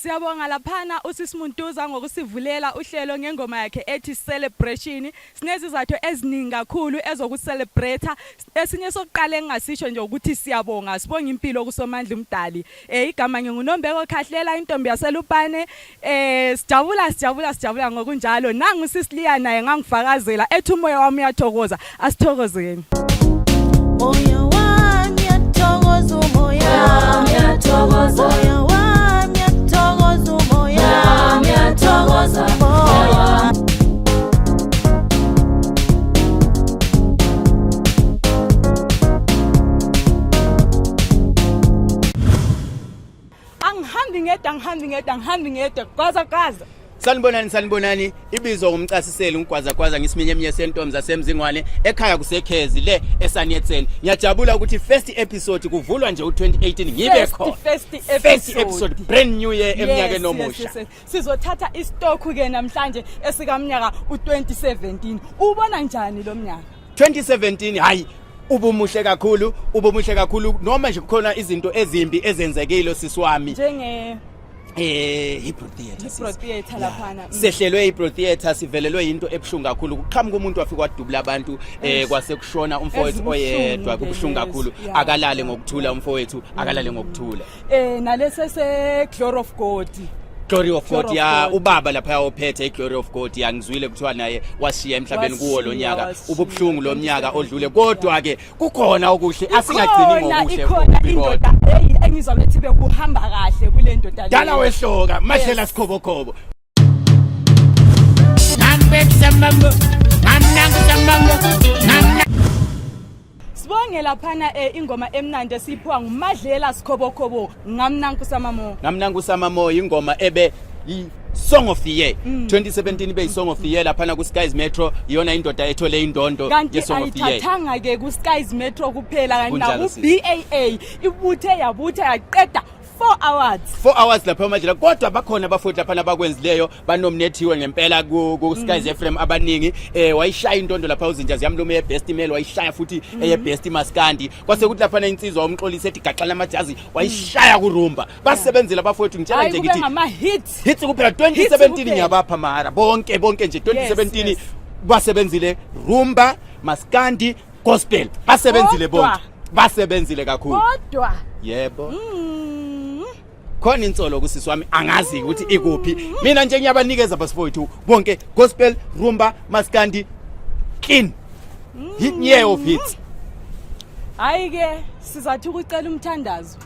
Siyabonga laphana usisimuntuza ngokusivulela uhlelo ngengoma yakhe ethi celebration. Sinezizathu eziningi kakhulu ezokucelebrate. Esinye sokuqala engasisho nje ukuthi siyabonga, sibonga impilo kusomandla umdali. Igama nginguNombeko Khahlela intombi yaselupane. Sijabula ngokunjalo. Nangu sisiliya naye ngangifakazela ethi umoya wami uyathokoza. Asithokozeni. Moya wami uyathokoza, umoya wami uyathokoza. Moya wami uyathokoza, umoya wami uyathokoza. Angihambi ngedwa kwaza. Sanibonani ibizo ngumcasiseli ngigwaza ngisiminye sentombi zasemzingwane ekhaya kusekhezi le eSaniyetseni. Ngiyajabula ukuthi first episode kuvulwa nje u2018 ngibe khona. First episode brand new year eminyakeni omusha. Sizothatha istock ke namhlanje esikamnyaka u2017. Ubona njani lo mnyaka? 2017 hayi ubumuhle kakhulu noma nje kukhona izinto ezimbi ezenzekile sisiwami njenge Hebrew theater laphana. Sehlelwe Hebrew theater sivelelwe into ebuhlungu kakhulu. Kuqhamuka umuntu wafika wadubula abantu kwase kushona umfowethu oyedwa kubuhlungu kakhulu. Akalale ngokuthula umfowethu akalale ngokuthula. Nalese se Glory of God. Glory of God ya ubaba lapha ophethe iGlory of God yangizwile kuthiwa naye washiya emhlabeni kuwo lo nyaka. Ububuhlungu lo mnyaka odlule kodwa ke kukhona okuhle asingagcini ngokuhle. Ikhona indoda engizobethi bekuhamba kahle kule ndoda le. Dala wehloka mahlela sikhobokhobo. Sibonge laphana ingoma emnandi esiphiwa nguMadlela Sikhobokhobo ngamnanku samamo ingoma ebe Song of the Year 2017 ibe Song of the Year laphana ku Skies Metro iyona indoda ethole indondo ye Song of the Year. Ayithathanga ke ku Skies Metro kuphela kanti na ku BAA ibuthe yaqeda 4 hours lapha manje kodwa bakhona abafoti lapha abakwenzileyo banominathiwe ngempela ku Skies FM abaningi wayishaya indondo lapha uzinja ziyamlume ye best male wayishaya futhi eye best maskandi kwase kuthi lapha insizwa umxolise ethi gaxana amajazi wayishaya kurumba basebenzile abafoti ngitshela nje ngithi ama hits kuphela 2017 ngiyabapha mahara bonke nje 2017 basebenzile rumba maskandi gospel basebenzile bonke basebenzile kakhulu kodwa yebo khona insolo kusisi wami angazi ukuthi ikuphi mina nje ngiyabanikeza abasifowethu bonke gospel rumba maskandi clean hit year of hits. Hayi ke sizathi ukucela umthandazo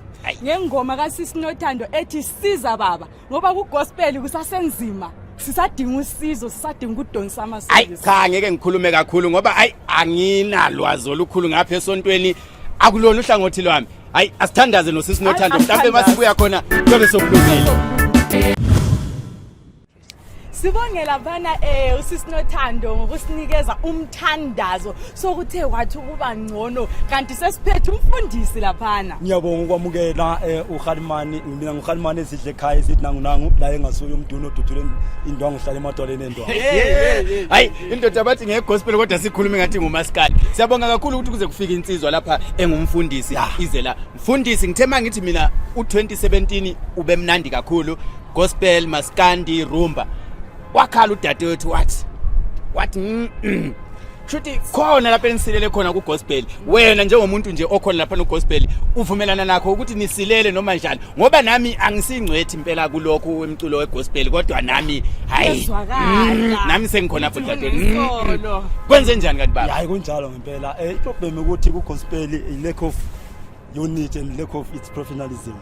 ngengoma kaSisinothando ethi siza baba ngoba ku gospel kusasenzima sisadinga usizo sisadinga ukudonsa amasiko. Cha ngeke ngikhulume kakhulu ngoba anginalwazi olukhulu ngapha esontweni akulona uhlangothi lwami. Hayi asithandaze noSisinothando mhlambe masibuya khona lobe sokulungile. Sibonge laphana uSisinothando ngokusinikeza umthandazo sokuthe wathi ukuba ngcono kanti sesiphethe umfundisi laphana. Ngiyabonga ukwamukela uHalimani mina nguHalimani esidle ekhaya sithi nangu la engasuye umduno oduthule indwangu hlala emadoleni endwangu. Hayi indoda bathi ngegospel kodwa sikhuluma ngathi ngumaskali. Siyabonga kakhulu ukuthi kuze kufike insizwa lapha engumfundisi izela. Mfundisi ngithema ngithi mina u2017 ube mnandi kakhulu gospel maskandi rumba. Wakhala udadewethu wathi shuthi khona lapha enisilele khona ku gospel wena njengomuntu nje okhona lapha no gospel uvumelana nakho ukuthi nisilele noma njani ngoba nami angisingcwethi impela kulokho emculo wegospel kodwa nami hayi nami sengikhona futhi dadewethu kwenze njani kanti baba? Hayi kunjalo ngempela iproblem ukuthi ku gospel i lack of unity and lack of its professionalism.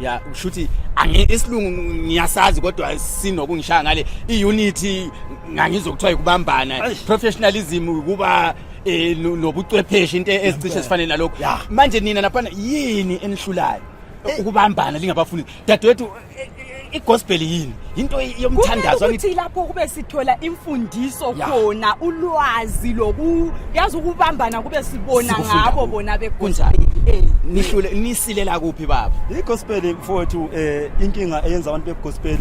Ya ushuthi isilungu ngiyasazi kodwa sinokungishaya ngale iunity ngangizokuthiwa ukubambana professionalism kuba nobuchwepheshe into ezicishe sifanele nalokho manje nina naphana yini enihlulayo ukubambana lingabafuni dadewethu igospel yini into yomthandazo ukuthi lapho kube sithola imfundiso khona ulwazi loku yazi ukubambana kube sibona ngabo bona bekunjani nihlule nisilela kuphi baba igospel mfowethu inkinga eyenza abantu begospel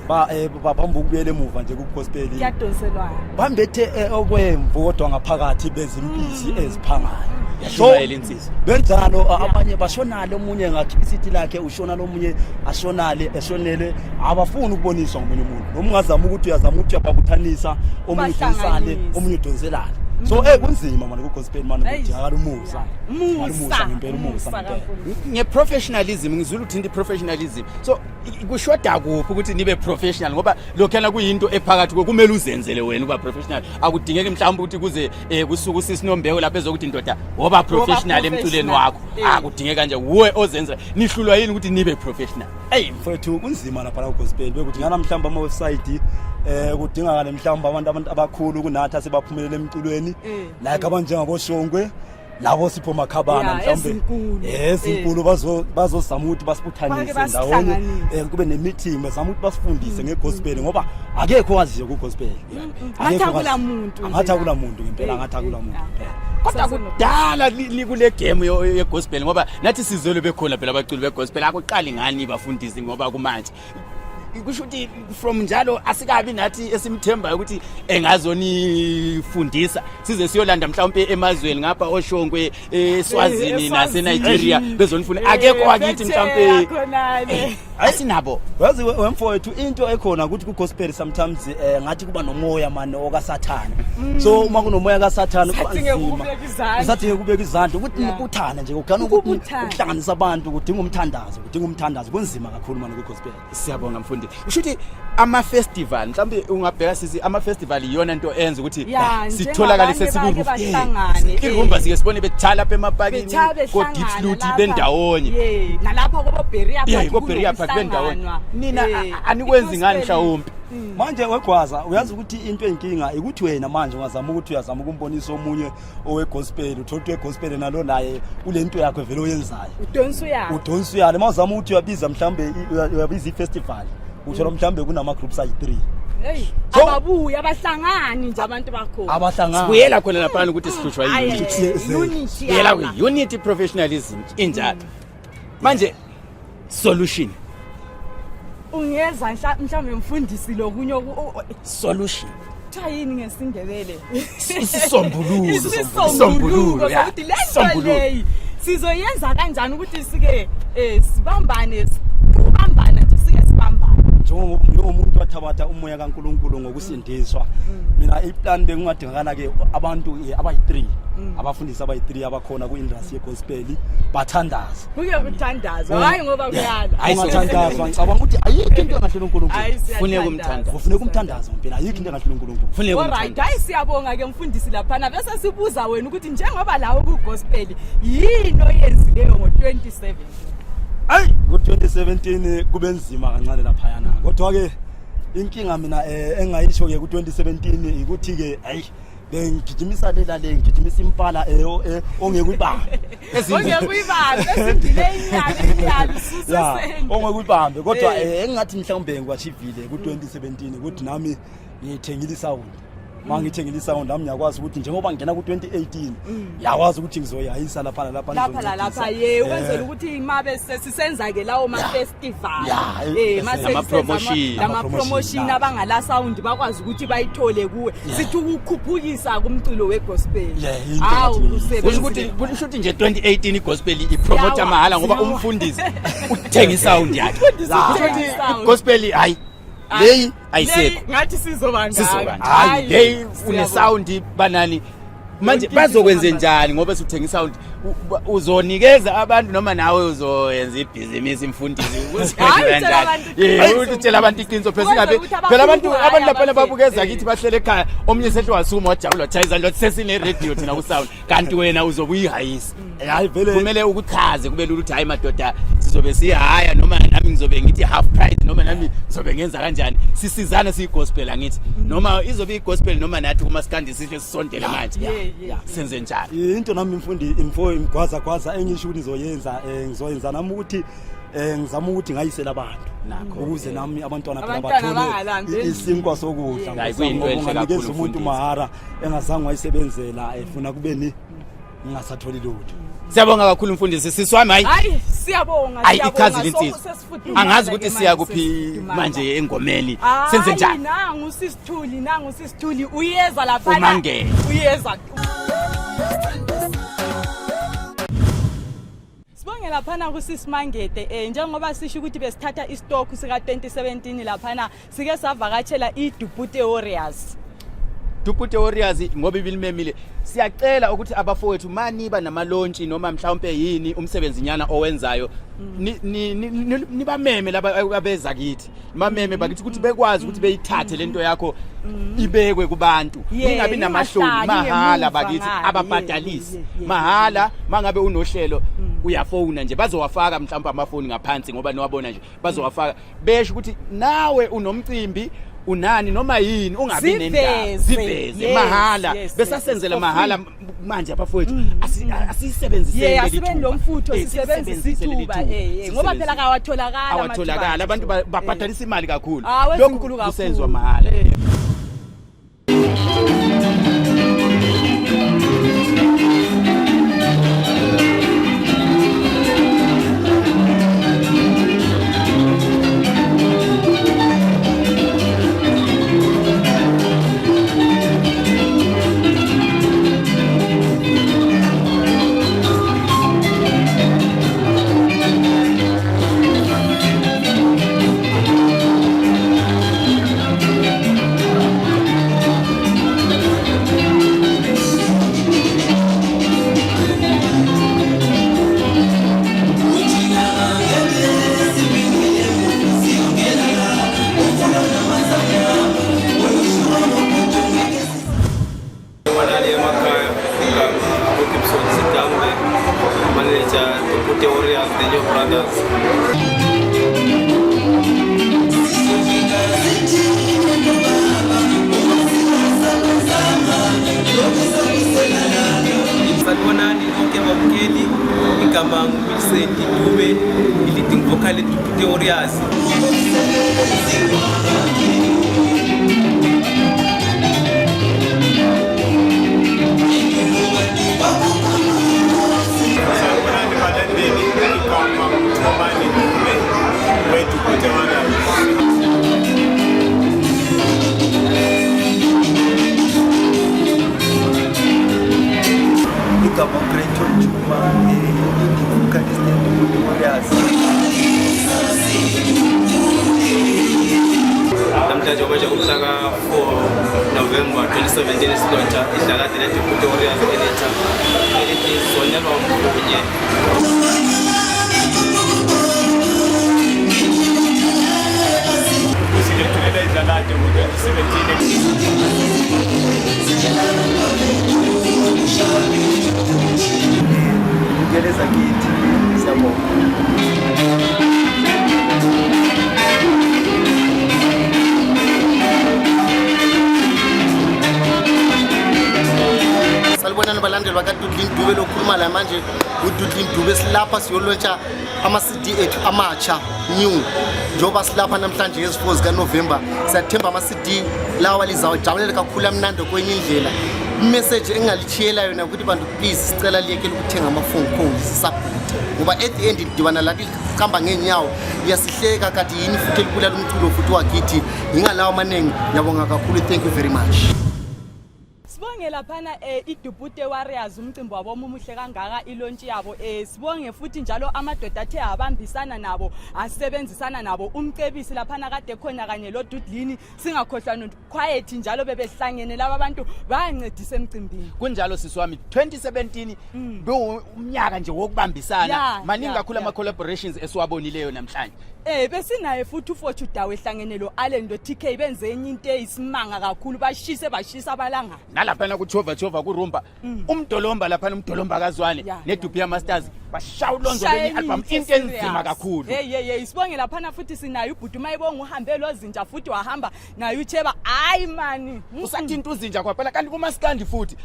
baphambuka ukubuyela emuva nje ku gospel kuyadonselwana bambethe okwemvu kodwa ngaphakathi bezimpisi eziphangayo yashumayela insizwa benjalo abanye bashonale omunye ngakhipha isithi lakhe ushona lomunye ashonale eshonele abafuni ukuboniswa ngomunye umuntu noma ungazama ukuthi uyazama ukuthi uyababuthanisa omunye udonsale omunye udonselana so kunzima manje ku gospel manje ukujala umusa ngempela umusa ngeprofessionalism ngizula uthi professionalism so kushoda kuphi ukuthi nibe professional ngoba lokhana kuyinto ephakathi kumele uzenzele wena ukuba professional akudingeki mhlawumbe ukuthi kuze kusuka usisinombeko lapha ezokuthi indoda woba professional emculeni wakho akudingeka nje uwe ozenza nihlulwa yini ukuthi nibe professional mfowethu kunzima lapha ku gospel bekudingana mhlawumbe ama website kudingakala mhlawumbe abantu abakhulu kunathi asebaphumelele emculweni like abanjengaboshongwe labo sipho makhabana mhlawumbe ezinkulu bazozama ukuthi basibuthanise ndawonye kube ne-meeting bazama ukuthi basifundise ngegospel ngoba akekho waziyo ku gospel angathi akula muntu ngempela angathi akula muntu kodwa kudala likule game yegospel ngoba nathi sizolo bekhona phela abaculi begospel akuqali ngani bafundisi ngoba kumanje kusho ukuthi from njalo asikabi nathi esimthembayo ukuthi engazonifundisa size siyolanda mhlawumbe emazweni ngapha oshongwe eSwazini naseNigeria bezonifuna akekho wakithi mhlawumbe asinabo wazi wemfowethu into ekhona ukuthi ku gospel sometimes ngathi kuba nomoya manje okasathana so uma kunomoya kasathana kuba nzima usathi kubeka izandla ukuthi ukuthana nje ukugana ukuthi ukuhlanganisa abantu kudinga umthandazo kunzima kakhulu manje ku gospel siyabonga mfundi ushuthi ama festival mhlawumbe ungabheka sisi ama festival iyona into enza ukuthi sitholakale sesikurufini irumba sike sibone bethala lapha emapakini ko deep flute bendawonye nalapha kobo beria park bendawonye nina anikwenzi ngani mhlawumbe manje wegwaza uyazi ukuthi into enkinga ukuthi wena manje ungazama ukuthi uyazama ukumbonisa omunye owe gospel uthothi gospel nalo naye kulento yakho vele oyenzayo udonsa uyale mawuzama ukuthi uyabiza mhlambe uyabiza ifestival uthola mhlambe kunama groups ayi3 ababuya abahlangani nje abantu bakhona abahlangani sibuyela khona lapha ukuthi sihlushwa unity yela unity professionalism injalo manje solution ungeza mhlawumbe mfundisi lokunye solution thayini ngesindebele isisombululo ukuthi lento leyi sizoyenza kanjani ukuthi sike sibambane nje sike sibambane njengomuntu wathabatha umoya kaNkuluNkulu ngokusindiswa mina iplan bekungadingakala ke abantu abayi3 abafundisi abayi3 abakhona ku industry yegospel bathandaza kuye kuthandazwa hayi ngoba kuyala ayingathandazwa ngicabanga ukuthi ayikho into engahlela uNkulunkulu kufuneka umthandazo mpela ayikho into engahlela uNkulunkulu alright hayi siyabonga ke mfundisi lapha na bese sibuza wena ukuthi njengoba lawo ku gospel yini oyenzileyo ngo2017 ku2017 kube nzima kancane lapha yana kodwa ke inkinga mina engayisho ke ku2017 ukuthi ke bengigijimisa ngigijimisa impala ongekuyibambe esindile inyali susesenge ongekuyibambe kodwa engathi mhlawumbe ngiwachivile ku2017 ukuthi nami ngithengile sound mangithengile sound nami ngiyakwazi ukuthi njengoba ngena ku2018 yakwazi ukuthi ngizoyayisa lapha ukwenzela ukuthi imabe sesisenza ke lawo ma festival ama promotion abangala sound bakwazi ukuthi bayithole kuwe sithi ukukhuphukisa kumculo wegospel kusho ukuthi nje 2018 igospel ipromote mahala ngoba umfundisi uthenga isound yakhe kusho ukuthi igospel hayi leyi ayisekho ngathi sizobangana hayi leyi une sound banani manje bazokwenza njani ngoba sithenga isound uzonikeza abantu noma nawe uzoyenza ibhizinisi imfundisi utshela abantu iqiniso phela abantu lapha babukeza kithi bahlele ekhaya omnye sehle wasuma wajabula chayiza lo sesine radio thina ku sound kanti wena uzobuyihayisa hayi vele kumele ukuchaze kube lula ukuthi hayi madoda sizobe sihaya noma nami ngizobe ngithi half price noma nami ngizobe ngenza kanjani sisizana sigospel angithi noma izobe igospel noma nathi kuma skandi sihle sisondele manje senze njani into nami imfundi imgwaza engisho ukuthi ngizoyenza nami ukuthi ngizama ukuthi ngayisela abantu ukuze nami abantwana phela bathole isinkwa sokudla ngokunikeza umuntu mahara engazange wayisebenzela efuna kubeni ngingasatholi lutho siyabonga kakhulu mfundisi siswami hayi siyabonga ichazi linsizwa angazi ukuthi siya kuphi manje engomeni senze njani nangu sisithuli uyeza lapha uyeza Sibonge laphana kusisimangete njengoba sisho ukuthi besithatha istock sika 2017 laphana sike savakatshela iDupute Warriors. Dupute Warriors ngoba ibilimemile siyacela ukuthi abafowethu maniba namalonchi noma mhlawumbe yini umsebenzinyana owenzayo nibameme laba abezakithi mameme bakithi ukuthi bekwazi ukuthi beyithathe lento yakho ibekwe kubantu ningabi namahloni mahala bakithi ababhadalisi mahala mangabe unohlelo uyafona nje bazowafaka mhlawumbe amafoni ngaphansi ngoba niwabona nje bazowafaka besho ukuthi nawe unomcimbi unani noma yini ungabi nendaba ziveze mahala besasenzela mahala manje abafowethu asisebenziseni leli thuba lo mfutho sisebenzisa ithuba ngoba phela awatholakala abantu babhadalisa imali kakhulu lokhu kusenzwa mahala. Dupute Warriors, the new brothers. Sanibonani konke babukeli igama nguMilsenti Dube i-leading vocal eDupute Warriors. Namhlanje obeje umhlaka 4 November 2017 isilontsha idlakade leDupute Warriors eletha elithi sonelwa umkhunye. Silethulela idlakade ngo-2017 EZAKITHI siyabonga. Salibonani balandeli bakaDudlin Dube lokhuluma la manje uDudlin Dube silapha siyolontsha ama-CD ethu amatsha new njoba silapha namhlanje ngezi4 zikaNovember siyathemba ama-CD lawa lizawujabulela kakhulu amnandi kwenye indlela. Message engalichiyela yona ukuthi bantu please sicela liyekele ukuthenga amafoni phone sisapota ngoba at the end idibana la kuhamba ngenyawo uyasihleka kati yini futhi elibulala umculo futhi wakithi ngingalawo amanengi ngiyabonga kakhulu. Thank you very much. Sibonge laphana iDupute Warriors umcimbi wabo omuhle kangaka ilonchi yabo sibonge futhi njalo amadoda athe abambisana nabo asebenzisana nabo umcebisi laphana kade khona kanye lo Dudlini singakhohlwa quiet njalo bebehlangene laba abantu bayancedisa emcimbini kunjalo siswami 2017 umnyaka nje wokubambisana maningi kakhulu ama collaborations esiwabonileyo namhlanje. Besinaye futhi uFortune Dawe ehlangene lo Allen lo TK benze enye into eyisimanga kakhulu bashisa abalanga nalaphana kuchova kurumba umdolomba laphana umdolomba kazwane neDupia Masters bashawulonzo lenye album into enzima kakhulu. Sibonge laphana futhi sinayo ubhuti mayibonga uhambe lozinja futhi wahamba nayo ucheba hayi mani usathi into uzinja kwaphela kanti kumaskandi futhi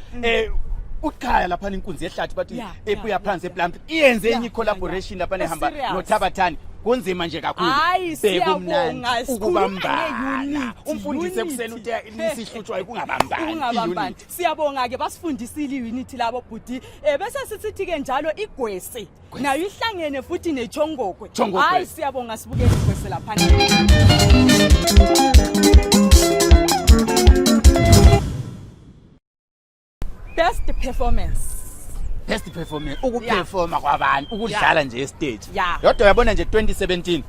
ukhaya laphana inkunzi yehlathi bathi ebuya phansi eplump iyenze enye collaboration laphana ehamba noThabathani kunzima nje kakhulu. Siyabonga ukubambana umfundisi ekuseni uthi lisihlutshwa ukungabambani. Siyabonga ke basifundisile iunity labo bhuti bese sithi ke njalo igwese nayo ihlangene futhi nechongokwe. Hayi siyabonga sibukele igwese laphana. Best performance best performance ukuperforma kwabantu ukudlala nje stage Yeah. yodwa yabona nje 2017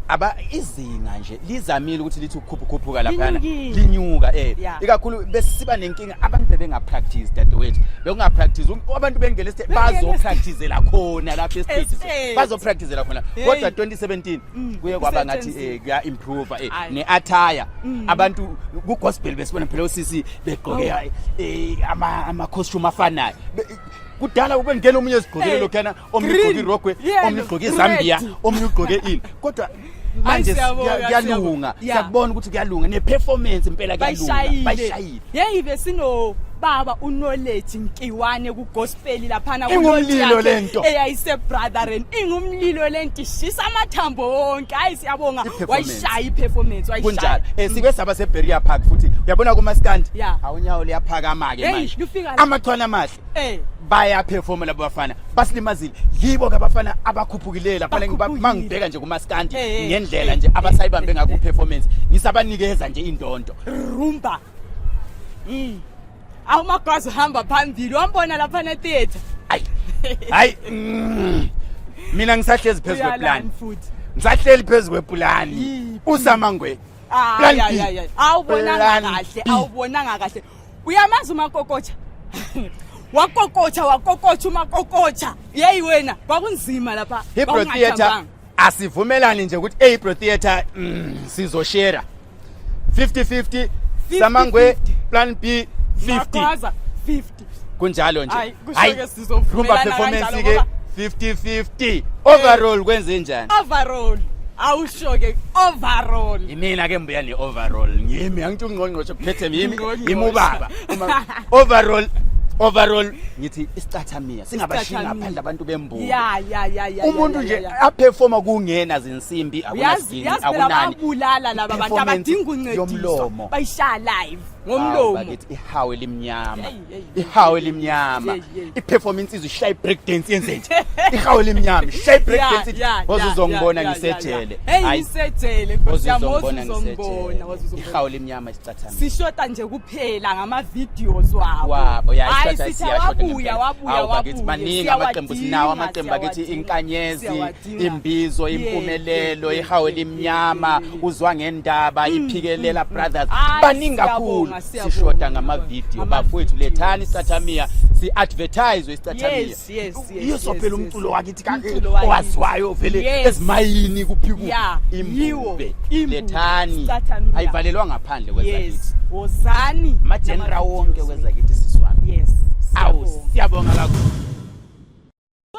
aba izinga nje lizamile ukuthi lithi ukukhuphuka lapha linyuka Yeah. ikakhulu besiba nenkinga abantu bebengapractice dadewethu bekungapractice abantu bengele stage bazopracticela khona lapha estage bazopracticela khona kodwa 2017 kuye kwaba ngathi kuya improve neattire abantu ku gospel besibona phela osisi begqoke ama costume afanayo kudala ube ngena omunye esigqokile lokhana omunye ugqoke irogwe omunye ugqoke izambia omunye ugqoke ini kodwa manje kuyalunga siyakubona ukuthi kuyalunga neperformance impela kuyalunga bayishayile hey besino baba uKnowledge Nkiwane ku gospel laphana ingumlilo lento eyayise brotheren ingumlilo lento ishisa amathambo wonke hayi siyabonga wayishaya iperformance wayishaya sibe saba seBeria Park futhi uyabona kumaskandi awunyawo liyaphakama ke manje amachwana amahle baya perform labo bafana basilimazile yibo ke abafana abakhuphukile lapha mangibheka nje kumaskandi ngendlela nje abasayibambe ngakho performance ngisabanikeza nje indonto rumba awumagazi hamba phambili wambona lapha ne theater hayi mina ngisahlezi phezulu kweplan ngisahleli phezulu kweplani usamangwe plan awubonanga kahle uyamazi umakokotsha wakokotsha umakokotsha yeyi wena kwakunzima lapha Hebrew theater asivumelani nje ukuthi Hebrew theater sizoshare 50-50 samangwe plan B 50 kunjalo nje hayi rumba performance ke 50-50 overall kwenze njani overall awushoke overall imina ke mbuya ne overall ngimi angithi ungqongqosho kuphethe yimi ubaba overall ngithi isicathamia singabashinga ngaphandle abantu bembuko umuntu nje aperforma kungena zinsimbi akunasini akunani bulala laba bantu abadinga uncediso bayishaya live ngomlomo bakithi ihawe limnyama iperformance izishaya break dance yenze nje ihawe limnyama ishaya break dance wazuzongibona ngisejele ngisejele ngiyambona ihawe limnyama isicathamia sishota nje kuphela ngama videos wabo wabuya bakithi maningi amaqembu sinawo amaqembu akithi inkanyezi imbizo impumelelo ihawe limnyama uzwa ngendaba iphikelela brothers baningi kakhulu sishota ngama video bafowethu lethani isicathamia si advertise isicathamia yiso phela umculo wakithi owaziwayo vele ezimayini kuphiku imbube lethani ayivalelwa ngaphandle kwezakithi wozani majenera wonke kwezakithi siswami awu siyabonga kakhulu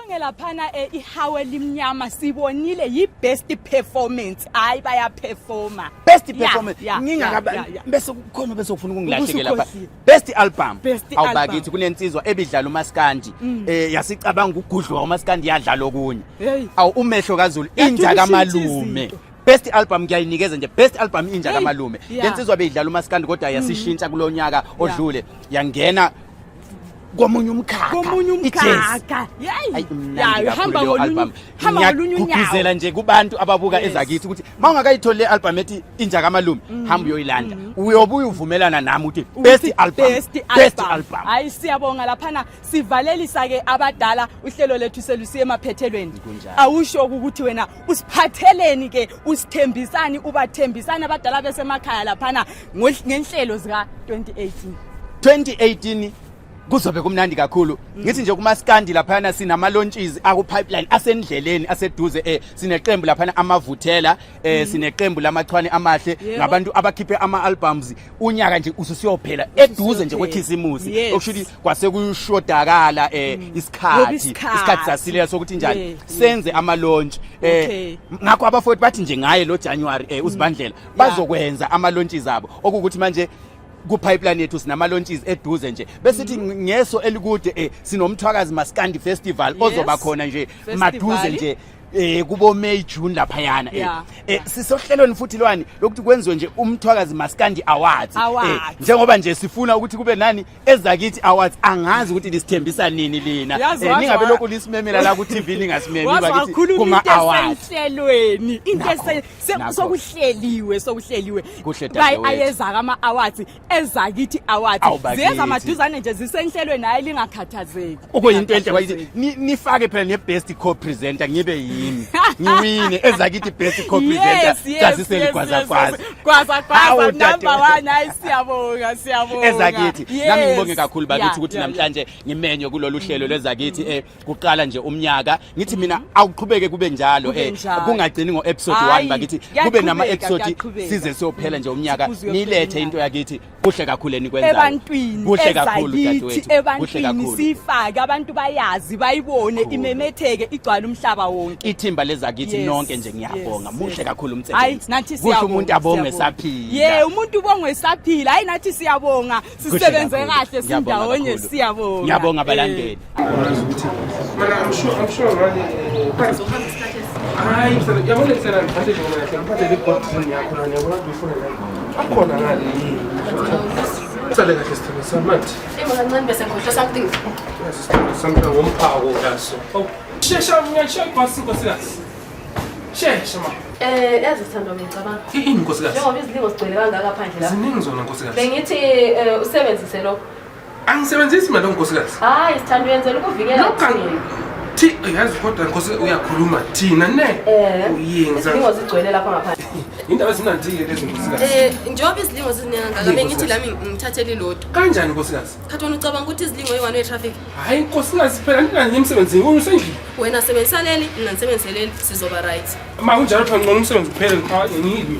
ngelaphana ihawe limnyama sibonile yi-best performance hayi bayaperforma best performance ngingakaba bese kukhona bese ufuna ukungilahlekela lapha best album awubakithi kunensizwa ebidlala umaskandi yasicabanga ugudlwa umaskandi yadlala okunye awu umehlo kaZulu inja kamalume best album ngiyayinikeza nje best album inja kamalume lensizwa beyidlala umaskandi kodwa yasishintsha kulonyaka odlule yangena komunye umkhakha hayi hamba ngiyakugqugquzela nje kubantu ababuka ezakithi ukuthi mawungakayitholi le album ethi inja kamalume hamba uyoyilanda uyobuya uvumelana nami ukuthi best album hayi siyabonga laphana sivalelisa ke abadala uhlelo lethu selusiye emaphethelweni awusho ukuthi wena usiphatheleni ke usithembisani ubathembisana abadala besemakhaya laphana ngenhlelo zika 2018 kuzobe kumnandi kakhulu ngithi nje kumaskandi laphana sinama launches aku pipeline asendleleni aseduze sineqembu laphana amavuthela sineqembu lamachwane amahle ngabantu abakhiphe ama albums unyaka nje ususiyophela eduze nje kwekhisimusi okushuthi kwase kushodakala isikhathi sasilela sokuthi njani senze ama launch ngakho abafowethu bathi nje ngaye lo January uzibandlela bazokwenza ama launches abo okukuthi manje ku pipeline yethu sinama launches eduze nje besithi ngeso elikude sinomthwakazi maskandi festival ozoba khona nje maduze nje kubo May June lapha yana Yeah. sisohlelweni futhi lwani lokuthi kwenziwe nje umthwakazi maskandi awards njengoba nje sifuna ukuthi kube nani ezakithi awards angazi ukuthi lisithembisa nini lina ningabe lokhu lisimemela la ku TV ningasimemi bakithi kuma awards hlelweni into sokuhleliwe ayeza kama awards ezakithi awards zeza maduzane nje zisenhlelweni hayi lingakhathazeki okuyinto enhle bayithi nifake phela ne best co-presenter ngibe yimi ngiwine ezakithi best co-presenter sasiseli kwaza number 1 hayi siyabonga ezakithi nami ngibonge kakhulu bakithi ukuthi namhlanje ngimenye kulolu hlelo lwezakithi kuqala nje umnyaka ngithi mina awuqhubeke kube njalo kungagcini ngo episode 1 bakithi kube nama episode size sophela nje umnyaka nilethe into yakithi kuhle kakhulu enikwenzayo ebantwini kuhle kakhulu dadewethu ebantwini sifake abantu bayazi bayibone imemetheke igcwala umhlaba wonke ithimba lezakithi nonke nje ngiyabonga muhle kakhulu hayi umsebenzi nathi kuhle siyabonga umuntu abonge saphila umuntu ubonge esaphila hayi nathi siyabonga sisebenze kahle sindawonye siyabonga ngiyabonga abalandeli Mana I'm sure hayi yabona kusela ngiphathe ngona ngiphathe le bottle yakho na yabona before la akhona ngale sale kahle sithini samathi kancane bese ngikhohlwa something something ngomphako kaso shesha ngiyashiya ibhasi nkosikazi shesha ma yazi sithando ngicabanga ini nkosikazi njengoba izilimo zigcwele kangaka phandle la ziningi zona nkosikazi bengithi usebenzise lokho angisebenzisi imali nkosikazi hayi sithando yenzela ukuvikela thi yazi kodwa nkosi uyakhuluma thina ne uyenza izilimo zigcwele lapha ngaphandle indaba ezinandike lezi nkosikazi njengoba izilimo ziningi bengithi lami ngithathele ilodwa kanjani nkosikazi khathona ucabanga ukuthi izilingo yi-1 way traffic hayi nkosikazi phela ndinanye emsebenzini usendlini wena sebenzisa leli mina nisebenzise leli sizoba right ma kunjalo phela ngcono umsebenzi kuphele ngiyimi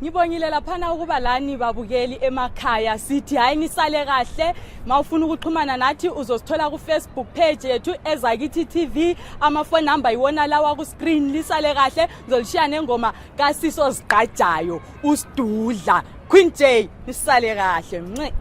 Ngibongile laphana ukuba lani babukeli emakhaya sithi hayi nisale kahle mawufuna ukuxhumana nathi uzosithola ku Facebook page yethu EZAKITHI TV amafoni number iwona lawa ku screen lisale kahle ngizolishiya nengoma kaSiso Ziqajayo uSidudla Queen J nisale kahle